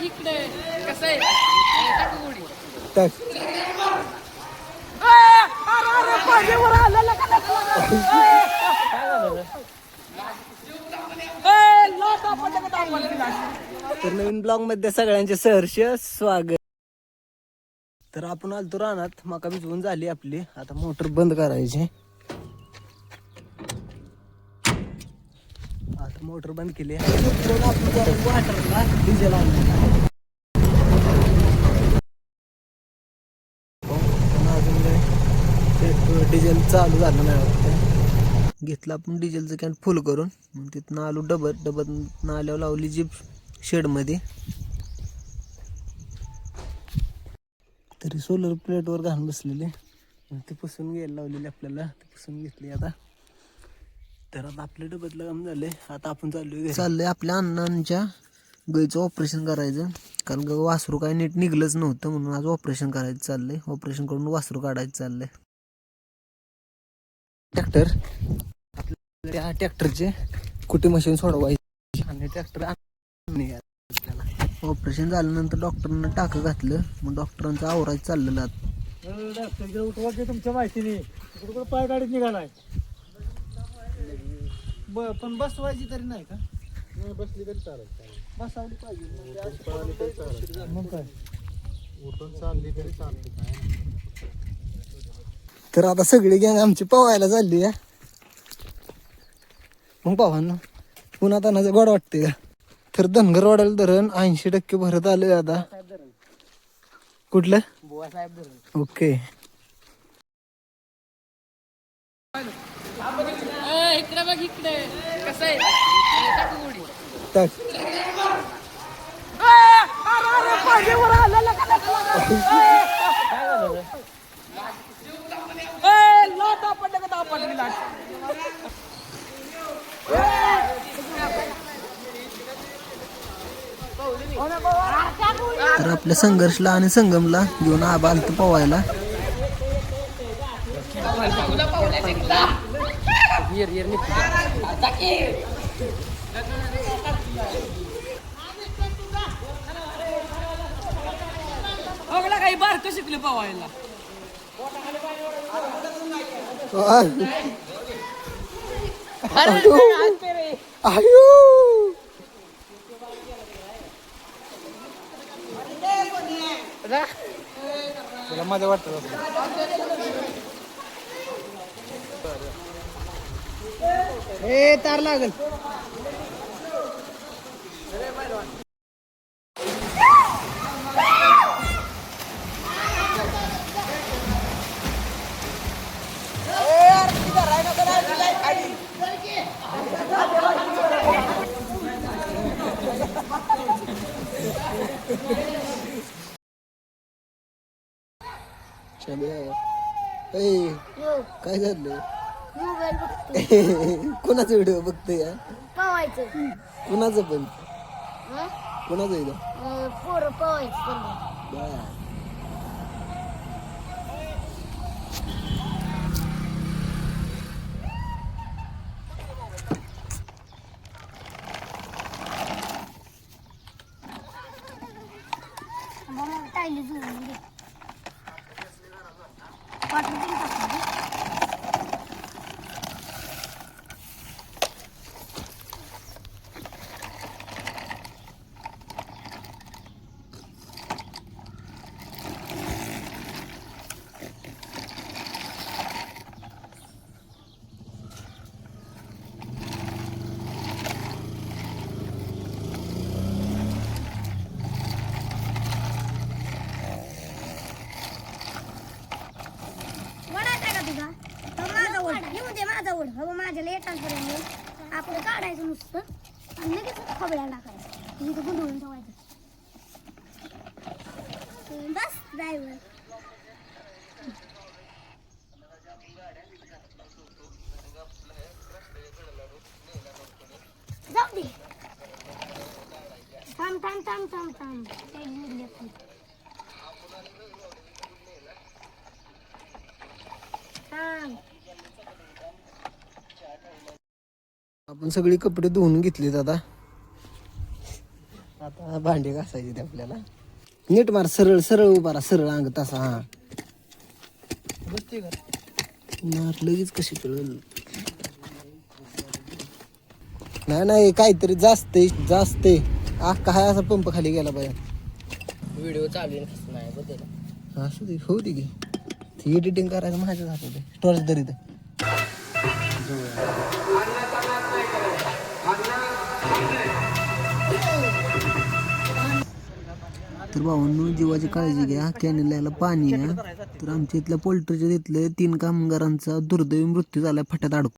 इकडे कसं आहे तर नवीन ब्लॉग मध्ये सगळ्यांचे सहर्ष स्वागत. तर आपण आलतो रानात, मका भिजवून झाली आपली. आता मोटर बंद करायची. आता मोटर बंद केली. वाटरला डिझेल आणलं. अजून डिझेल चालू झालं नाही वाटतं. घेतलं आपण डिझेलचं कॅन फुल करून. मग तिथनं आलो डबत आल्यावर लावली जीप शेडमध्ये. तरी सोलर प्लेटवर घाण बसलेले, ते पुसून घ्यायला लावलेली आपल्याला. ते पुसून घेतली आता. तर आता आपल्या डब्यातलं काम झालंय. आता आपण चाललोय आपल्या अण्णांच्या गाईचं ऑपरेशन करायचं. कारण का वासरू काय नीट निघलंच नव्हतं, म्हणून आज ऑपरेशन करायचं चाललंय. ऑपरेशन करून वासरू काढायचं चाललंय. त्या ट्रॅक्टरचे कुठे मशीन सोडवायची आणि ट्रॅक्टर ऑपरेशन झाल्यानंतर डॉक्टरनं टाकं घातलं. मग डॉक्टरांचं आवरायचं चाललेलं आता. तुमच्या माहितीने कुठं पाय गाडीत निघालाय. पण बसवायची तरी नाही का? बसली तरी चालेल. बसावली पाहिजे. मग काय उठून चालली तरी चालते काय. तर आता सगळी गँग आमची पवायला चालली आहे. मग पावांना पुन्हा तानाचं गोड वाटते का? तर धनगरवाड्याला धरण 80% भरत आलंय आता. कुठलं? ओके. इकडे बघ इकडे कसं आहे तर आपल्या संघर्षला आणि संगमला घेऊन आबा आलतं पवायला. काही बारकं शिकलं पवायला. तुला मजा वाटत तार लागल. काय झालं? कोणाचा व्हिडिओ बघतोय या? कुणाचं पण कुणाचं इथं? माझ्या लेटांपर्यंत आपण काढायचं नुसतं आणि लगेच खबळ्याला टाकायचं. इथं गुंडळून ठेवायचं. बस ड्रायव्हर जाऊ दे. थांब थांब थांब थांब थांब. आपण सगळी कपडे धुवून घेतलीत. आता आता भांडी घासायची ते आपल्याला. नीट मार, सरळ सरळ उभा राहा, सरळ अंग तसा. हा मार, लगेच कशी कळल. नाही काहीतरी जास्त काय असा पंप खाली गेला पाहिजे. व्हिडिओ चालू नाही बदल. असू दे, होऊ दे की. ती एडिटिंग करायचं माझ्याच हातात आहे. टॉर्च धरी तर भावांनो, जीवाची काळजी घ्या. कॅनेलला यायला पाणी आहे. तर आमच्या इथल्या पोल्ट्रीच्या तिथले 3 कामगारांचा दुर्दैवी मृत्यू झाला फट्यात अडकून.